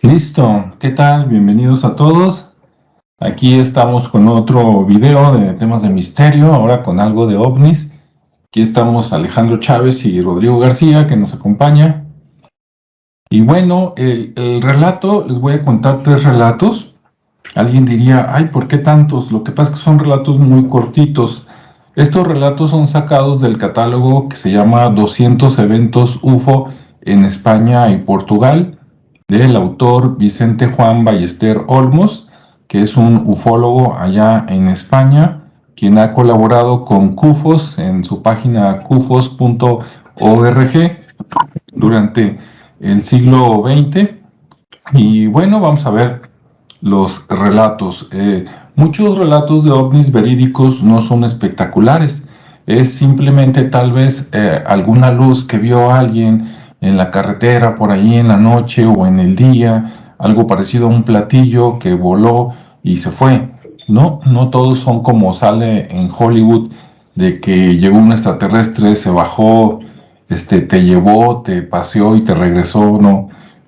Listo, ¿qué tal? Bienvenidos a todos. Aquí estamos con otro video de temas de misterio, ahora con algo de ovnis. Aquí estamos Alejandro Chávez y Rodrigo García, que nos acompaña. Y bueno, el relato, les voy a contar 3 relatos. Alguien diría, ay, ¿por qué tantos? Lo que pasa es que son relatos muy cortitos. Estos relatos son sacados del catálogo que se llama 200 eventos UFO en España y Portugal, del autor Vicente Juan Ballester Olmos, que es un ufólogo allá en España, quien ha colaborado con CUFOS en su página cufos.org durante el siglo XX. Y bueno, vamos a ver los relatos. Muchos relatos de ovnis verídicos no son espectaculares. Es simplemente tal vez alguna luz que vio alguien en la carretera por ahí en la noche o en el día, algo parecido a un platillo que voló y se fue. No todos son como sale en Hollywood, de que llegó un extraterrestre, se bajó, te llevó, te paseó y te regresó.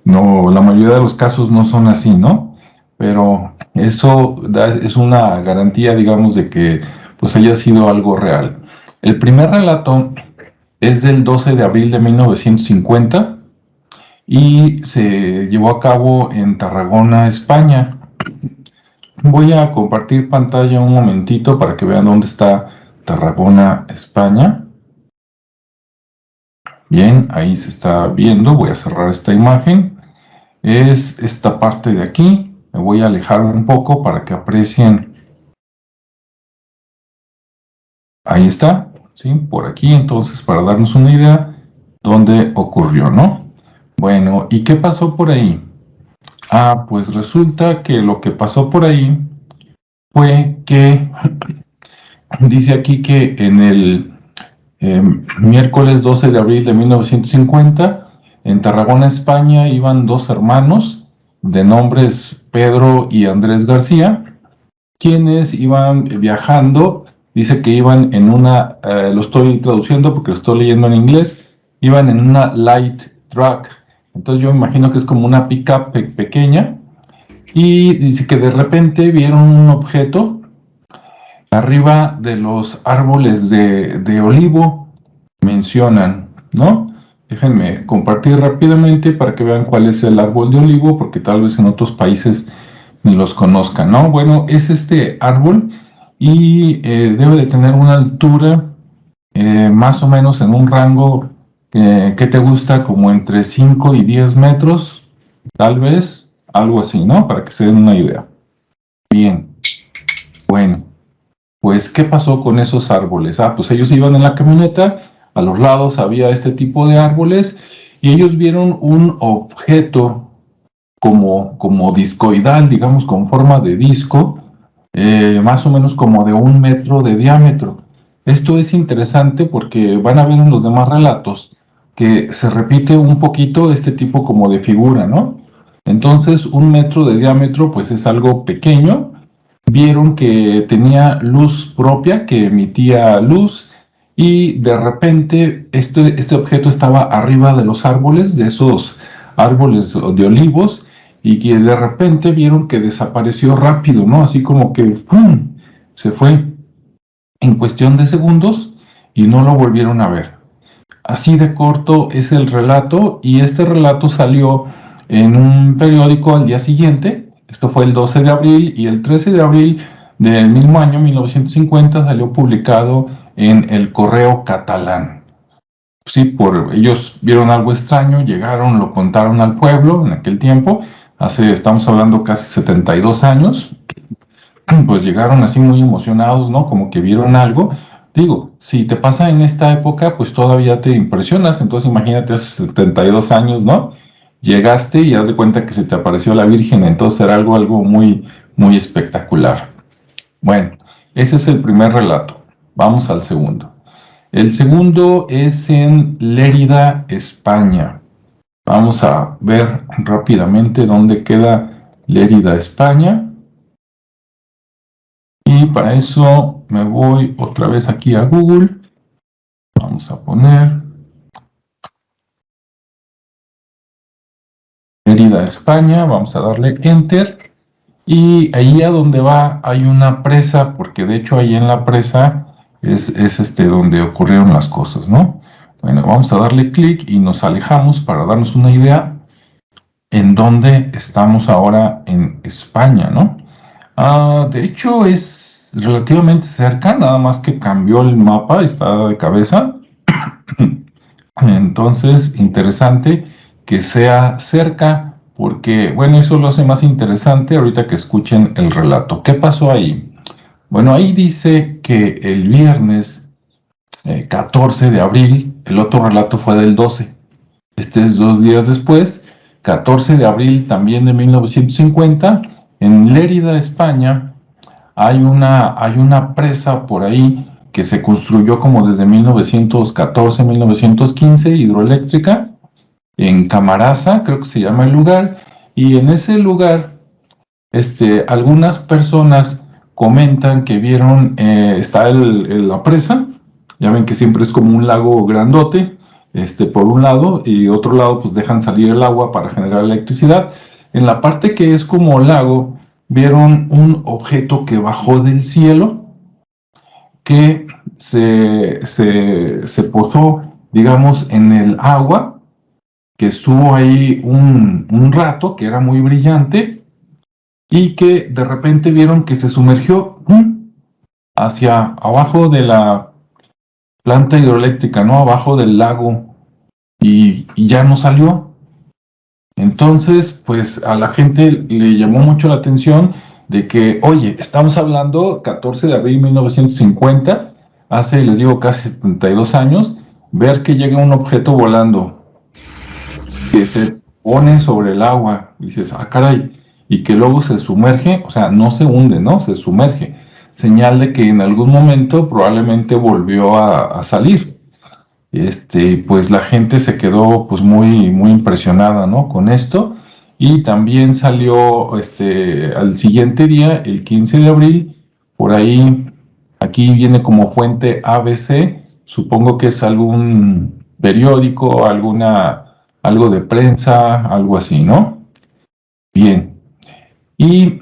No, la mayoría de los casos no son así, ¿no? Pero eso es una garantía, digamos, de que pues haya sido algo real. El primer relato es del 12 de abril de 1950 y se llevó a cabo en Tarragona, España. Voy a compartir pantalla un momentito para que vean dónde está Tarragona, España. Bien, ahí se está viendo. Voy a cerrar esta imagen. Es esta parte de aquí. Me voy a alejar un poco para que aprecien. Ahí está, ¿sí? Por aquí, entonces, para darnos una idea dónde ocurrió, ¿no? Bueno, ¿y qué pasó por ahí? Ah, pues resulta que lo que pasó por ahí fue que dice aquí que en el miércoles 12 de abril de 1950, en Tarragona, España, iban 2 hermanos de nombres Pedro y Andrés García, quienes iban viajando. Dice que iban en una, lo estoy traduciendo porque lo estoy leyendo en inglés, iban en una light truck. Entonces yo me imagino que es como una pickup pequeña. Y dice que de repente vieron un objeto arriba de los árboles de olivo, mencionan, ¿no? Déjenme compartir rápidamente para que vean cuál es el árbol de olivo, porque tal vez en otros países ni los conozcan, ¿no? Bueno, es este árbol y debe de tener una altura más o menos en un rango que te gusta como entre 5 y 10 metros, tal vez, algo así, ¿no? Para que se den una idea. Bien, bueno, pues ¿qué pasó con esos árboles? Ah, pues ellos iban en la camioneta, a los lados había este tipo de árboles y ellos vieron un objeto como discoidal, digamos, con forma de disco, más o menos como de 1 metro de diámetro. Esto es interesante porque van a ver en los demás relatos que se repite un poquito este tipo como de figura, ¿no? Entonces, 1 metro de diámetro, pues es algo pequeño. Vieron que tenía luz propia, que emitía luz, y de repente este objeto estaba arriba de los árboles, de esos árboles de olivos, y que de repente vieron que desapareció rápido, ¿no? Así como que ¡pum! Se fue en cuestión de segundos y no lo volvieron a ver. Así de corto es el relato, y este relato salió en un periódico al día siguiente. Esto fue el 12 de abril, y el 13 de abril del mismo año, 1950, salió publicado en El Correo Catalán. Sí, ellos vieron algo extraño, llegaron, lo contaron al pueblo en aquel tiempo, estamos hablando casi 72 años, pues llegaron así muy emocionados, ¿no? Como que vieron algo. Digo, si te pasa en esta época, pues todavía te impresionas. Entonces imagínate hace 72 años, ¿no? Llegaste y haz de cuenta que se te apareció la Virgen, entonces era algo muy, muy espectacular. Bueno, ese es el primer relato. Vamos al segundo. El segundo es en Lérida, España. Vamos a ver rápidamente dónde queda Lérida, España. Y para eso me voy otra vez aquí a Google. Vamos a poner Mérida, España, vamos a darle Enter. Y ahí a donde va hay una presa, porque de hecho ahí en la presa es donde ocurrieron las cosas, ¿no? Bueno, vamos a darle clic y nos alejamos para darnos una idea en dónde estamos ahora en España, ¿no? De hecho es relativamente cerca, nada más que cambió el mapa, está de cabeza. Entonces, interesante que sea cerca, porque, bueno, eso lo hace más interesante ahorita que escuchen el relato. ¿Qué pasó ahí? Bueno, ahí dice que el viernes 14 de abril, el otro relato fue del 12. Este es 2 días después, 14 de abril también de 1950, en Lérida, España, hay una presa por ahí que se construyó como desde 1914, 1915, hidroeléctrica, en Camarasa, creo que se llama el lugar, y en ese lugar, algunas personas comentan que vieron, está la presa, ya ven que siempre es como un lago grandote, por un lado, y otro lado pues dejan salir el agua para generar electricidad. En la parte que es como lago, vieron un objeto que bajó del cielo, que se posó, digamos, en el agua, que estuvo ahí un rato, que era muy brillante, y que de repente vieron que se sumergió hacia abajo de la planta hidroeléctrica, ¿no? Abajo del lago, y ya no salió. Entonces, pues a la gente le llamó mucho la atención de que, oye, estamos hablando 14 de abril de 1950, hace, les digo, casi 72 años, ver que llega un objeto volando que se pone sobre el agua, y dices, ah, caray, y que luego se sumerge, o sea, no se hunde, ¿no? Se sumerge, señal de que en algún momento probablemente volvió a salir. Pues la gente se quedó pues muy, muy impresionada, ¿no? Con esto, y también salió al siguiente día, el 15 de abril, por ahí, aquí viene como fuente ABC, supongo que es algún periódico, algo de prensa, algo así, ¿no? Bien. ¿Y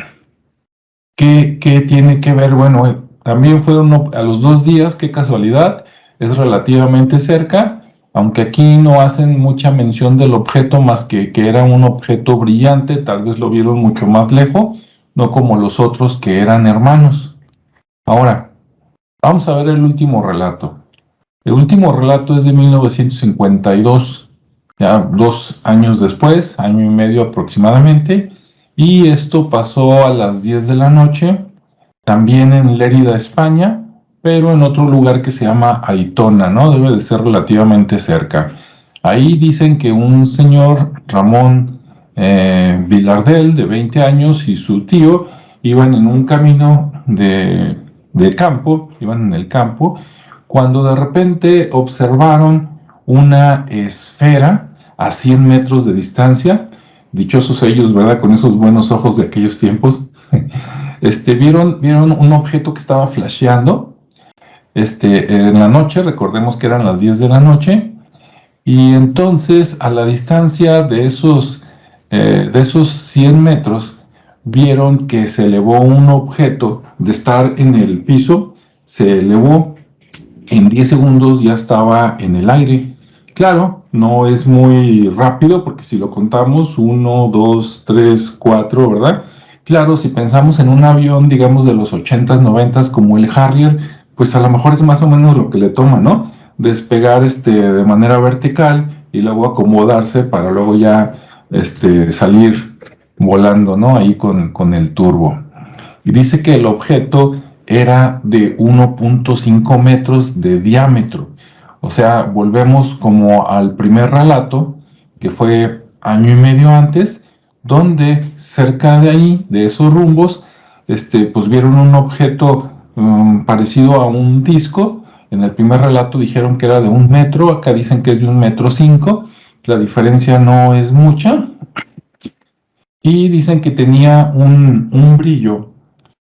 qué tiene que ver? Bueno, también fueron a los 2 días, qué casualidad, es relativamente cerca, aunque aquí no hacen mucha mención del objeto más que era un objeto brillante, tal vez lo vieron mucho más lejos, no como los otros que eran hermanos. Ahora, vamos a ver el último relato. El último relato es de 1952, ya 2 años después, año y medio aproximadamente, y esto pasó a las 10 de la noche, también en Lérida, España, pero en otro lugar que se llama Aitona, ¿no? Debe de ser relativamente cerca. Ahí dicen que un señor, Ramón Vilardell, de 20 años, y su tío iban en un camino de campo, iban en el campo, cuando de repente observaron una esfera a 100 metros de distancia. Dichosos ellos, ¿verdad? Con esos buenos ojos de aquellos tiempos. Vieron un objeto que estaba flasheando en la noche, recordemos que eran las 10 de la noche, y entonces a la distancia de esos 100 metros, vieron que se elevó un objeto de estar en el piso, se elevó, en 10 segundos ya estaba en el aire. Claro, no es muy rápido porque si lo contamos, 1, 2, 3, 4, ¿verdad? Claro, si pensamos en un avión, digamos, de los 80s, 90s, como el Harrier, pues a lo mejor es más o menos lo que le toma, ¿no? Despegar de manera vertical y luego acomodarse para luego ya salir volando, ¿no? Ahí con el turbo. Y dice que el objeto era de 1.5 metros de diámetro. O sea, volvemos como al primer relato, que fue año y medio antes, donde cerca de ahí, de esos rumbos, pues vieron un objeto parecido a un disco. En el primer relato dijeron que era de 1 metro, acá dicen que es de 1,5 metros, la diferencia no es mucha, y dicen que tenía un brillo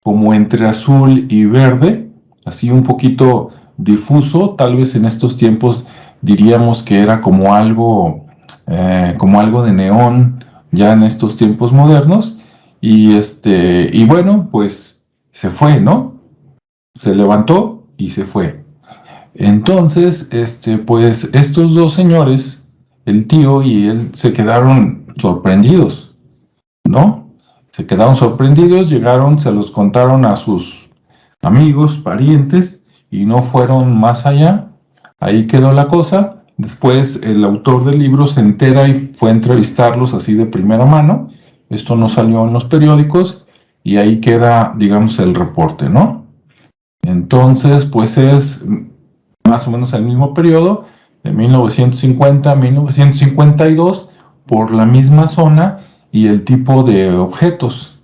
como entre azul y verde, así un poquito difuso, tal vez en estos tiempos diríamos que era como algo de neón ya en estos tiempos modernos, y bueno, pues se fue, ¿no? Se levantó y se fue. Entonces, pues estos dos señores, el tío y él, se quedaron sorprendidos, ¿no? Se quedaron sorprendidos, llegaron, se los contaron a sus amigos, parientes, y no fueron más allá. Ahí quedó la cosa. Después el autor del libro se entera y fue a entrevistarlos así de primera mano. Esto no salió en los periódicos y ahí queda, digamos, el reporte, ¿no? Entonces, pues es más o menos el mismo periodo, de 1950 a 1952, por la misma zona y el tipo de objetos.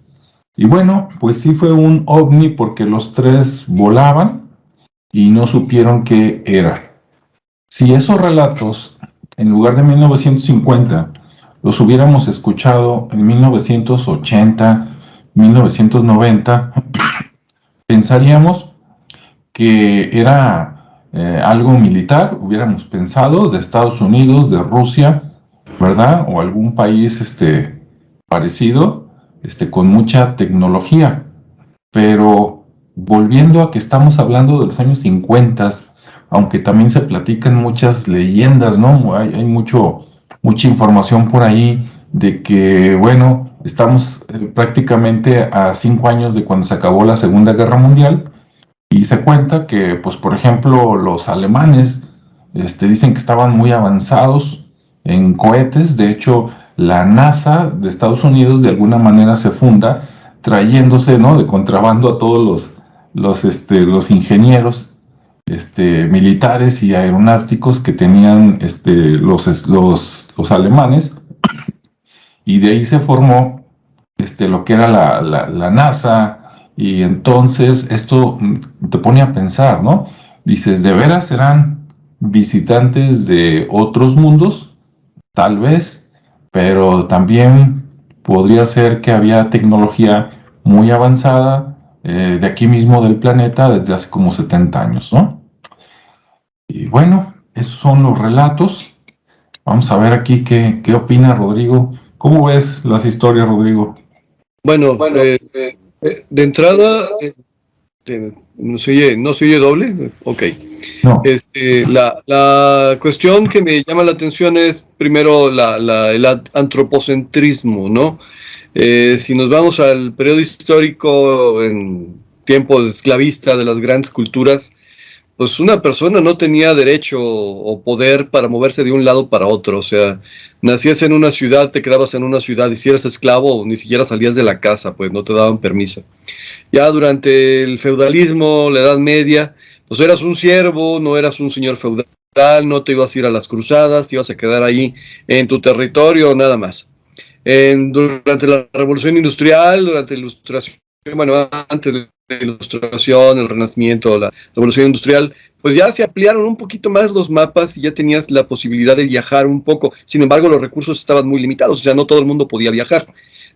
Y bueno, pues sí fue un ovni porque los tres volaban y no supieron qué era. Si esos relatos, en lugar de 1950, los hubiéramos escuchado en 1980, 1990, pensaríamos que era algo militar, hubiéramos pensado, de Estados Unidos, de Rusia, ¿verdad? O algún país parecido, con mucha tecnología. Pero volviendo a que estamos hablando de los años 50, aunque también se platican muchas leyendas, ¿no? Hay mucha información por ahí de que, bueno, estamos prácticamente a 5 años de cuando se acabó la Segunda Guerra Mundial, y se cuenta que, pues, por ejemplo, los alemanes dicen que estaban muy avanzados en cohetes. De hecho, la NASA de Estados Unidos de alguna manera se funda trayéndose, ¿no?, de contrabando a todos los ingenieros militares y aeronáuticos que tenían los alemanes, y de ahí se formó lo que era la NASA. Y entonces esto te pone a pensar, ¿no? Dices, ¿de veras serán visitantes de otros mundos? Tal vez, pero también podría ser que había tecnología muy avanzada de aquí mismo del planeta desde hace como 70 años, ¿no? Y bueno, esos son los relatos. Vamos a ver aquí qué opina Rodrigo. ¿Cómo ves las historias, Rodrigo? Bueno, de entrada, ¿no se oye doble? Ok. No. La cuestión que me llama la atención es primero el antropocentrismo, ¿no? Si nos vamos al periodo histórico en tiempos esclavistas de las grandes culturas, pues una persona no tenía derecho o poder para moverse de un lado para otro. O sea, nacías en una ciudad, te quedabas en una ciudad, y si eras esclavo ni siquiera salías de la casa, pues no te daban permiso. Ya durante el feudalismo, la Edad Media, pues eras un siervo, no eras un señor feudal, no te ibas a ir a las cruzadas, te ibas a quedar ahí en tu territorio, nada más. Durante la Revolución Industrial, durante la Ilustración, bueno, antes de la Ilustración, el Renacimiento, la Revolución Industrial, pues ya se ampliaron un poquito más los mapas y ya tenías la posibilidad de viajar un poco. Sin embargo, los recursos estaban muy limitados, o sea, no todo el mundo podía viajar.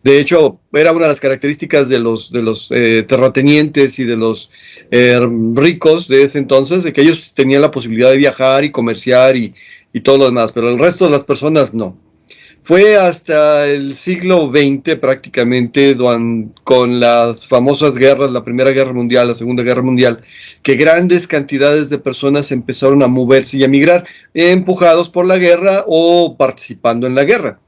De hecho, era una de las características de los terratenientes y de los ricos de ese entonces, de que ellos tenían la posibilidad de viajar y comerciar y todo lo demás, pero el resto de las personas no. Fue hasta el siglo XX prácticamente, con las famosas guerras, la Primera Guerra Mundial, la Segunda Guerra Mundial, que grandes cantidades de personas empezaron a moverse y a migrar, empujados por la guerra o participando en la guerra.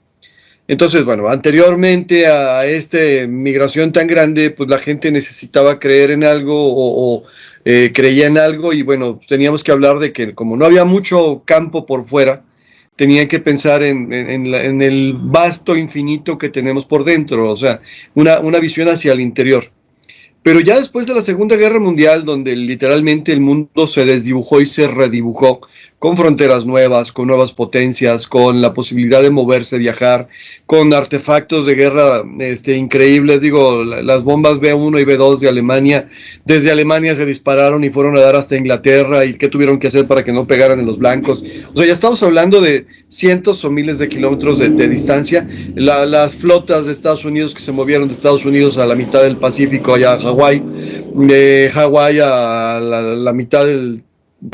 Entonces, bueno, anteriormente a esta migración tan grande, pues la gente necesitaba creer en algo o creía en algo, y bueno, teníamos que hablar de que como no había mucho campo por fuera, tenían que pensar en el vasto infinito que tenemos por dentro, o sea, una visión hacia el interior. Pero ya después de la Segunda Guerra Mundial, donde literalmente el mundo se desdibujó y se redibujó, con fronteras nuevas, con nuevas potencias, con la posibilidad de moverse, viajar, con artefactos de guerra increíbles. Digo, las bombas B1 y B2 de Alemania, desde Alemania se dispararon y fueron a dar hasta Inglaterra, y qué tuvieron que hacer para que no pegaran en los blancos. O sea, ya estamos hablando de cientos o miles de kilómetros de distancia. Las flotas de Estados Unidos que se movieron de Estados Unidos a la mitad del Pacífico, allá a Hawái, de Hawái a la mitad del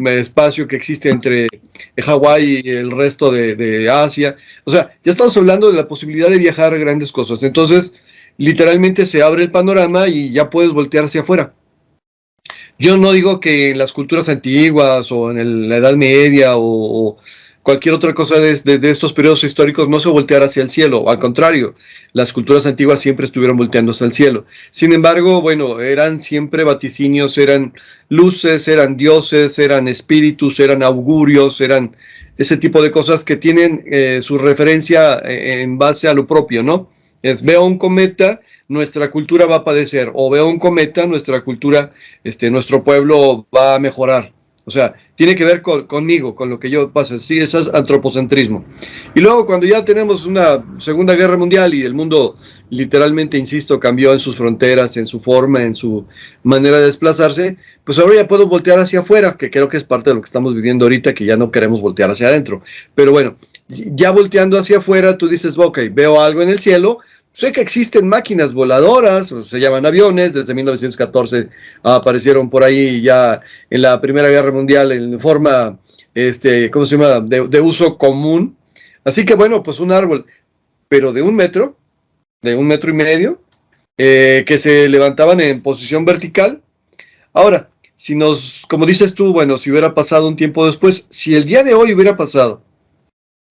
espacio que existe entre Hawái y el resto de Asia. O sea, ya estamos hablando de la posibilidad de viajar a grandes cosas. Entonces, literalmente se abre el panorama y ya puedes voltear hacia afuera. Yo no digo que en las culturas antiguas o en la Edad Media o cualquier otra cosa de estos periodos históricos no se volteara hacia el cielo. Al contrario, las culturas antiguas siempre estuvieron volteando hacia el cielo. Sin embargo, bueno, eran siempre vaticinios, eran luces, eran dioses, eran espíritus, eran augurios, eran ese tipo de cosas que tienen su referencia en base a lo propio, ¿no? Veo un cometa, nuestra cultura va a padecer, o veo un cometa, nuestra cultura, nuestro pueblo va a mejorar. O sea, tiene que ver conmigo, con lo que yo pasa. Sí, eso es antropocentrismo. Y luego cuando ya tenemos una Segunda Guerra Mundial y el mundo literalmente, insisto, cambió en sus fronteras, en su forma, en su manera de desplazarse, pues ahora ya puedo voltear hacia afuera, que creo que es parte de lo que estamos viviendo ahorita, que ya no queremos voltear hacia adentro. Pero bueno, ya volteando hacia afuera, tú dices, ok, veo algo en el cielo. Sé que existen máquinas voladoras, se llaman aviones, desde 1914 aparecieron por ahí ya en la Primera Guerra Mundial en forma, ¿cómo se llama?, de uso común. Así que bueno, pues un árbol, pero de 1 metro, de 1,5 metros, que se levantaban en posición vertical. Ahora, como dices tú, bueno, si hubiera pasado un tiempo después, si el día de hoy hubiera pasado,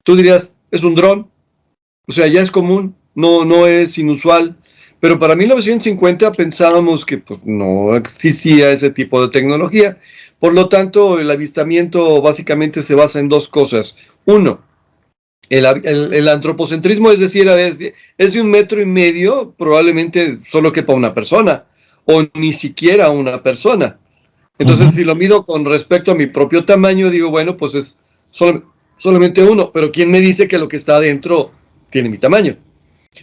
tú dirías, es un dron, o sea, ya es común. No es inusual, pero para 1950 pensábamos que pues, no existía ese tipo de tecnología. Por lo tanto, el avistamiento básicamente se basa en 2 cosas. Uno, el antropocentrismo, es decir, es de 1,5 metros, probablemente solo quepa una persona, o ni siquiera una persona. Entonces, si lo mido con respecto a mi propio tamaño, digo, bueno, pues es solamente uno, pero ¿quién me dice que lo que está adentro tiene mi tamaño?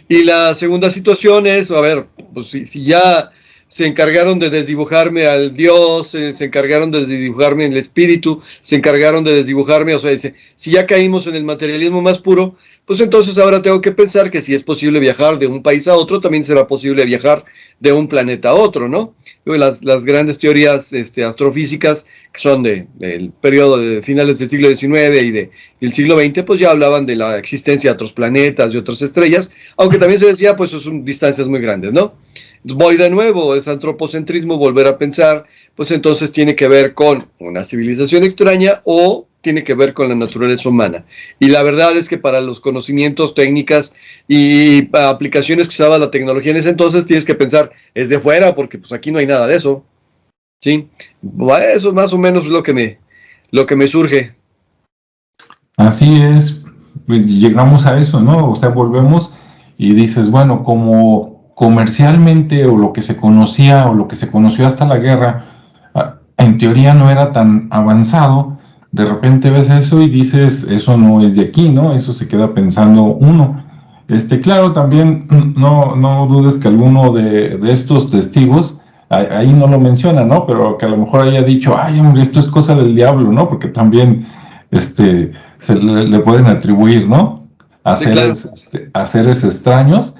Y la segunda situación es, a ver, pues si ya se encargaron de desdibujarme al Dios, se encargaron de desdibujarme en el espíritu, se encargaron de desdibujarme, o sea, si ya caímos en el materialismo más puro, pues entonces ahora tengo que pensar que si es posible viajar de un país a otro, también será posible viajar de un planeta a otro, ¿no? Las grandes teorías astrofísicas, que son del periodo de finales del siglo XIX y del siglo XX, pues ya hablaban de la existencia de otros planetas y otras estrellas, aunque también se decía, pues son distancias muy grandes, ¿no? Voy de nuevo, es antropocentrismo, volver a pensar, pues entonces tiene que ver con una civilización extraña o tiene que ver con la naturaleza humana. Y la verdad es que para los conocimientos, técnicas y aplicaciones que se daba la tecnología en ese entonces, tienes que pensar, es de fuera, porque pues aquí no hay nada de eso. ¿Sí? Eso más o menos es lo que me surge. Así es, pues llegamos a eso, ¿no? O sea, volvemos y dices, bueno, como comercialmente o lo que se conocía o lo que se conoció hasta la guerra, en teoría no era tan avanzado, de repente ves eso y dices, eso no es de aquí, ¿no? Eso se queda pensando uno. Claro, también no dudes que alguno de estos testigos, ahí no lo menciona, ¿no? Pero que a lo mejor haya dicho, ay, hombre, esto es cosa del diablo, ¿no? Porque también se le pueden atribuir, ¿no? A Sí, claro. a seres extraños.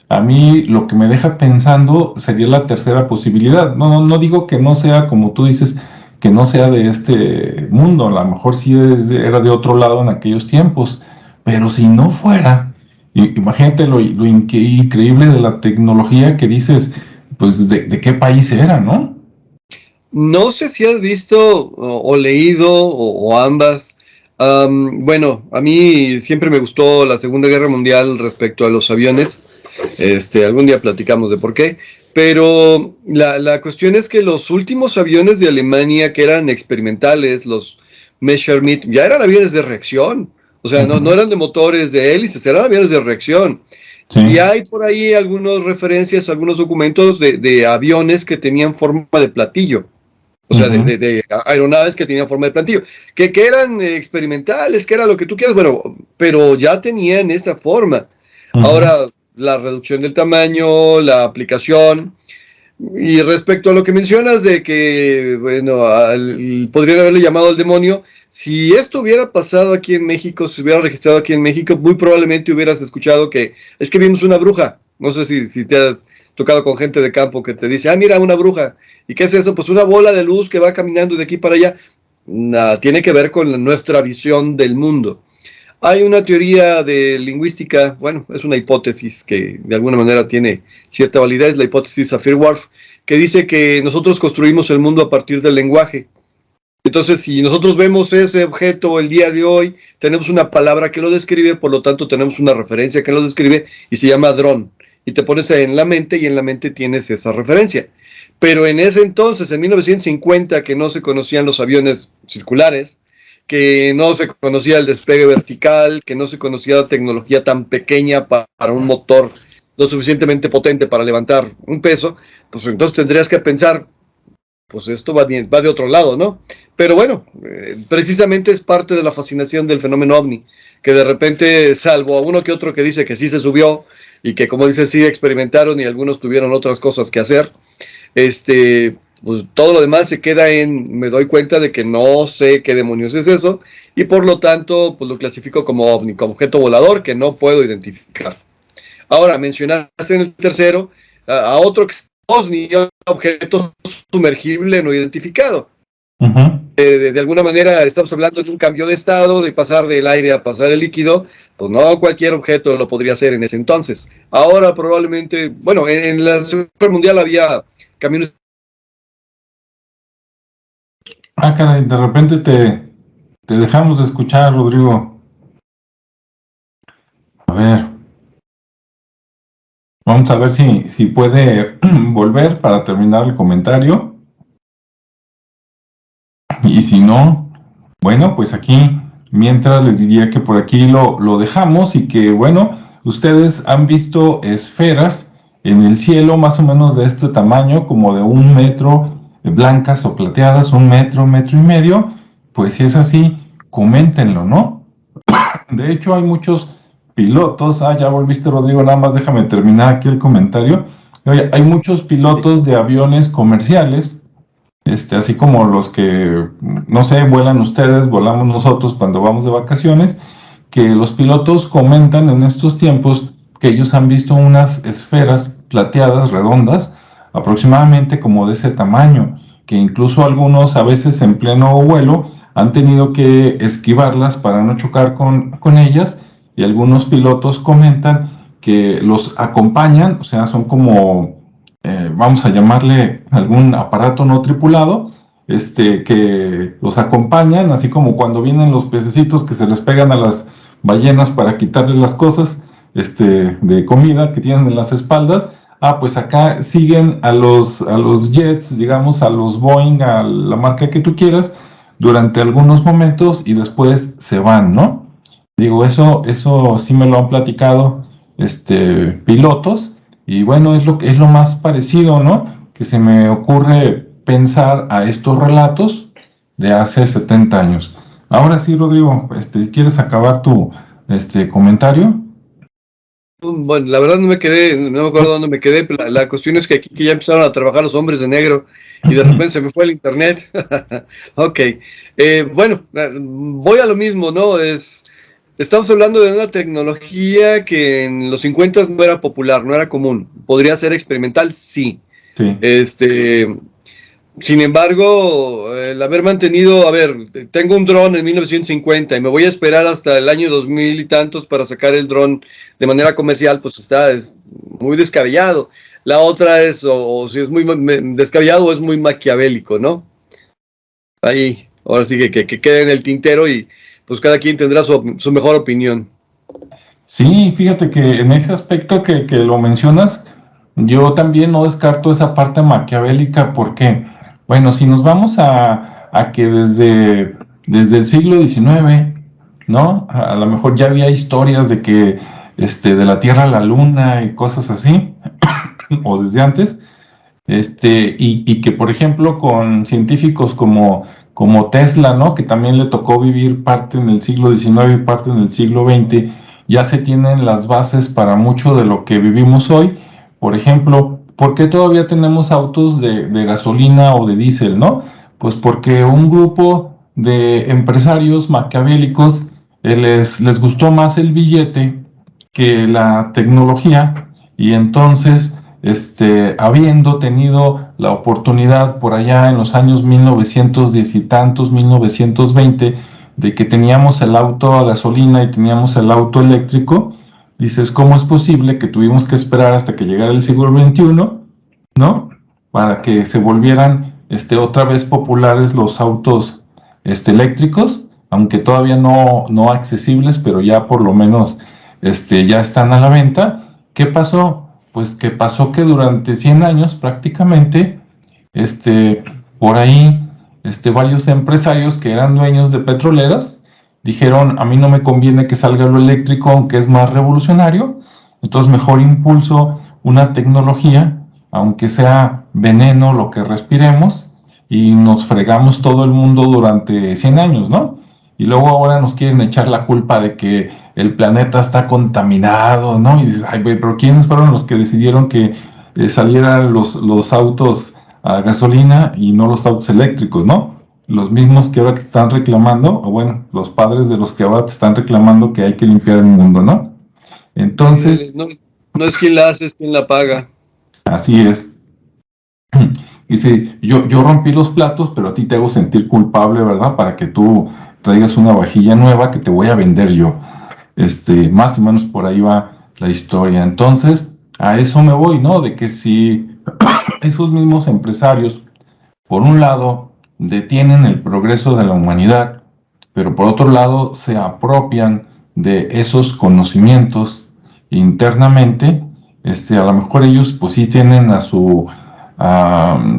A mí lo que me deja pensando sería la tercera posibilidad. No digo que no sea, como tú dices, que no sea de este mundo, a lo mejor sí era de otro lado en aquellos tiempos, pero si no fuera, imagínate lo increíble de la tecnología que dices, pues de qué país era, ¿no? No sé si has visto o leído o ambas. Bueno, a mí siempre me gustó la Segunda Guerra Mundial respecto a los aviones. Algún día platicamos de por qué. Pero la cuestión es que los últimos aviones de Alemania que eran experimentales, los Messerschmitt, ya eran aviones de reacción. O sea, no eran de motores, de hélices, eran aviones de reacción. Sí. Y hay por ahí algunas referencias, algunos documentos de aviones que tenían forma de platillo. O sea, de aeronaves que tenían forma de platillo, que eran experimentales, que era lo que tú quieras, bueno, pero ya tenían esa forma. Ahora, la reducción del tamaño, la aplicación, y respecto a lo que mencionas de que, bueno, podrían haberle llamado al demonio, si esto hubiera pasado aquí en México, si hubiera registrado aquí en México, muy probablemente hubieras escuchado que es que vimos una bruja. No sé si te tocado con gente de campo que te dice, mira, una bruja. ¿Y qué es eso? Pues una bola de luz que va caminando de aquí para allá. Nada, tiene que ver con nuestra visión del mundo. Hay una teoría de lingüística, bueno, es una hipótesis que de alguna manera tiene cierta validez, la hipótesis Sapir-Whorf, que dice que nosotros construimos el mundo a partir del lenguaje. Entonces, si nosotros vemos ese objeto el día de hoy, tenemos una palabra que lo describe, por lo tanto tenemos una referencia que lo describe y se llama dron. Y te pones en la mente y en la mente tienes esa referencia. Pero en ese entonces, en 1950, que no se conocían los aviones circulares, que no se conocía el despegue vertical, que no se conocía la tecnología tan pequeña para un motor lo suficientemente potente para levantar un peso, pues entonces tendrías que pensar, pues esto va de otro lado, ¿no? Pero bueno, precisamente es parte de la fascinación del fenómeno ovni, que de repente, salvo a uno que otro que dice que sí se subió, y que como dice, sí experimentaron y algunos tuvieron otras cosas que hacer, pues todo lo demás se queda en, me doy cuenta de que no sé qué demonios es eso, y por lo tanto, pues lo clasifico como ovni, como objeto volador que no puedo identificar. Ahora, mencionaste en el tercero a otro que es OSNI, objeto sumergible no identificado. De alguna manera estamos hablando de un cambio de estado, de pasar del aire a pasar el líquido, pues no cualquier objeto lo podría hacer en ese entonces. Ahora probablemente, bueno, en la Segunda Guerra Mundial había camiones. Caray, de repente te dejamos de escuchar, Rodrigo. A ver. Vamos a ver si puede volver para terminar el comentario. Y si no, bueno, pues aquí, mientras les diría que por aquí lo dejamos y que, bueno, ustedes han visto esferas en el cielo más o menos de este tamaño, como de 1 metro, blancas o plateadas, 1 metro, metro y medio. Pues si es así, coméntenlo, ¿no? De hecho, hay muchos pilotos. Ya volviste, Rodrigo, nada más déjame terminar aquí el comentario. Oye, hay muchos pilotos de aviones comerciales, así como los que, no sé, vuelan ustedes, volamos nosotros cuando vamos de vacaciones, que los pilotos comentan en estos tiempos que ellos han visto unas esferas plateadas, redondas, aproximadamente como de ese tamaño, que incluso algunos a veces en pleno vuelo han tenido que esquivarlas para no chocar con ellas, y algunos pilotos comentan que los acompañan, o sea, son como, vamos a llamarle algún aparato no tripulado, que los acompañan, así como cuando vienen los pececitos que se les pegan a las ballenas para quitarles las cosas de comida que tienen en las espaldas. Pues acá siguen a los jets, digamos, a los Boeing, a la marca que tú quieras, durante algunos momentos y después se van, ¿no? Digo, eso sí me lo han platicado pilotos, y bueno, es lo más parecido, ¿no? Que se me ocurre pensar a estos relatos de hace 70 años. Ahora sí, Rodrigo, ¿quieres acabar tu comentario? Bueno, la verdad no me acuerdo dónde me quedé, pero la cuestión es que aquí que ya empezaron a trabajar los hombres de negro y de repente se me fue el internet. Ok, bueno, voy a lo mismo, ¿no? Estamos hablando de una tecnología que en los 50 no era popular, no era común. ¿Podría ser experimental? Sí. Sin embargo, el haber mantenido, tengo un dron en 1950 y me voy a esperar hasta el año 2000 y tantos para sacar el dron de manera comercial, pues es muy descabellado. La otra es, o si es muy descabellado o es muy maquiavélico, ¿no? Ahí, ahora sí que quede en el tintero y pues cada quien tendrá su mejor opinión. Sí, fíjate que en ese aspecto que lo mencionas, yo también no descarto esa parte maquiavélica, porque, bueno, si nos vamos a que desde el siglo XIX, ¿no? A lo mejor ya había historias de que de la Tierra a la Luna y cosas así, o desde antes, y que, por ejemplo, con científicos como Tesla, ¿no? Que también le tocó vivir parte en el siglo XIX y parte en el siglo XX, ya se tienen las bases para mucho de lo que vivimos hoy. Por ejemplo, ¿por qué todavía tenemos autos de gasolina o de diésel, no? Pues porque un grupo de empresarios maquiavélicos les gustó más el billete que la tecnología, y entonces habiendo tenido la oportunidad por allá en los años 1910 y tantos, 1920, de que teníamos el auto a gasolina y teníamos el auto eléctrico, dices, ¿cómo es posible que tuvimos que esperar hasta que llegara el siglo XXI, ¿no? Para que se volvieran otra vez populares los autos eléctricos, aunque todavía no accesibles, pero ya por lo menos ya están a la venta. ¿Qué pasó? Pues que pasó que durante 100 años prácticamente, por ahí, varios empresarios que eran dueños de petroleras dijeron, a mí no me conviene que salga lo eléctrico, aunque es más revolucionario, entonces mejor impulso una tecnología, aunque sea veneno lo que respiremos, y nos fregamos todo el mundo durante 100 años, ¿no? Y luego ahora nos quieren echar la culpa de que el planeta está contaminado, ¿no? Y dices, ay, güey, pero ¿quiénes fueron los que decidieron que salieran los autos a gasolina y no los autos eléctricos, ¿no? Los mismos que ahora te están reclamando, o bueno, los padres de los que ahora te están reclamando que hay que limpiar el mundo, ¿no? Entonces... No es quien la hace, es quien la paga. Así es. Dice, yo rompí los platos, pero a ti te hago sentir culpable, ¿verdad? Para que tú traigas una vajilla nueva que te voy a vender yo. Más o menos por ahí va la historia. Entonces, a eso me voy, ¿no? De que si esos mismos empresarios, por un lado, detienen el progreso de la humanidad, pero por otro lado se apropian de esos conocimientos internamente, a lo mejor ellos pues sí tienen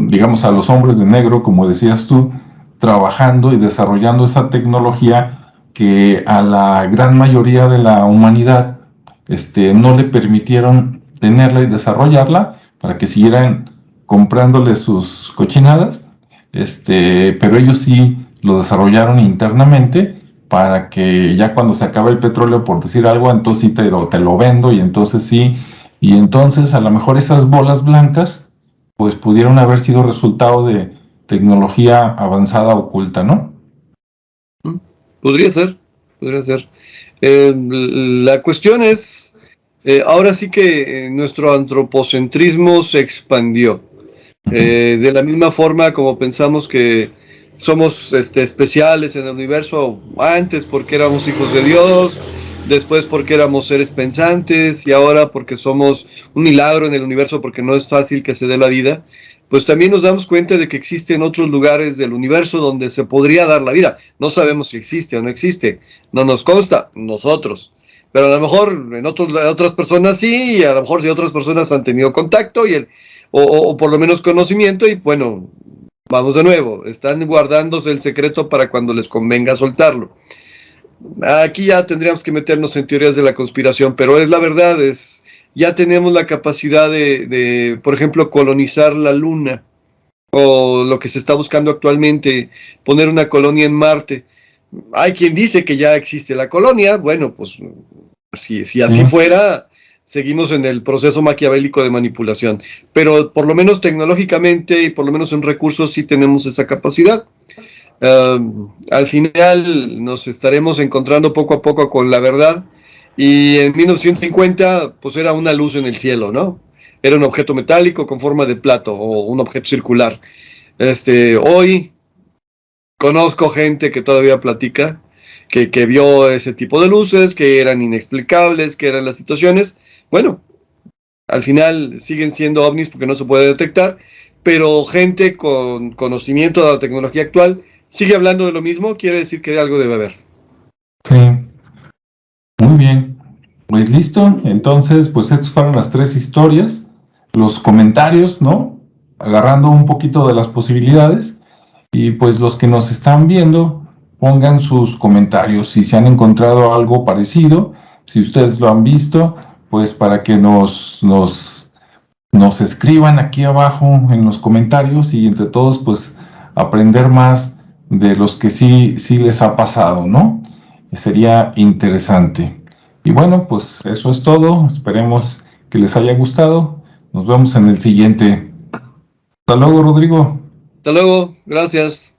digamos a los hombres de negro, como decías tú, trabajando y desarrollando esa tecnología que a la gran mayoría de la humanidad no le permitieron tenerla y desarrollarla para que siguieran comprándole sus cochinadas, pero ellos sí lo desarrollaron internamente para que ya cuando se acabe el petróleo, por decir algo, entonces sí te lo vendo y entonces sí, y entonces a lo mejor esas bolas blancas pues pudieron haber sido resultado de tecnología avanzada oculta, ¿no? Podría ser. La cuestión es, ahora sí que nuestro antropocentrismo se expandió. De la misma forma como pensamos que somos especiales en el universo antes porque éramos hijos de Dios, después porque éramos seres pensantes y ahora porque somos un milagro en el universo porque no es fácil que se dé la vida, pues también nos damos cuenta de que existen otros lugares del universo donde se podría dar la vida. No sabemos si existe o no existe, no nos consta, nosotros. Pero a lo mejor en otras personas sí, y a lo mejor si otras personas han tenido contacto o por lo menos conocimiento y bueno, vamos de nuevo, están guardándose el secreto para cuando les convenga soltarlo. Aquí ya tendríamos que meternos en teorías de la conspiración, pero es la verdad, ya tenemos la capacidad de, por ejemplo, colonizar la Luna, o lo que se está buscando actualmente, poner una colonia en Marte. Hay quien dice que ya existe la colonia, bueno, pues si así fuera, seguimos en el proceso maquiavélico de manipulación, pero por lo menos tecnológicamente y por lo menos en recursos sí tenemos esa capacidad. Al final nos estaremos encontrando poco a poco con la verdad, y en 1950 pues era una luz en el cielo, ¿no? Era un objeto metálico con forma de plato o un objeto circular. Hoy conozco gente que todavía platica que vio ese tipo de luces, que eran inexplicables, que eran las situaciones. Bueno, al final siguen siendo ovnis porque no se puede detectar, pero gente con conocimiento de la tecnología actual sigue hablando de lo mismo, quiere decir que algo debe haber. Sí, muy bien. Pues listo, entonces pues estas fueron las 3 historias, los comentarios, ¿no? Agarrando un poquito de las posibilidades, y pues los que nos están viendo pongan sus comentarios si se han encontrado algo parecido, si ustedes lo han visto, pues para que nos escriban aquí abajo en los comentarios y entre todos pues aprender más de los que sí les ha pasado, ¿no? Sería interesante. Y bueno, pues eso es todo. Esperemos que les haya gustado. Nos vemos en el siguiente. Hasta luego, Rodrigo. Hasta luego, gracias.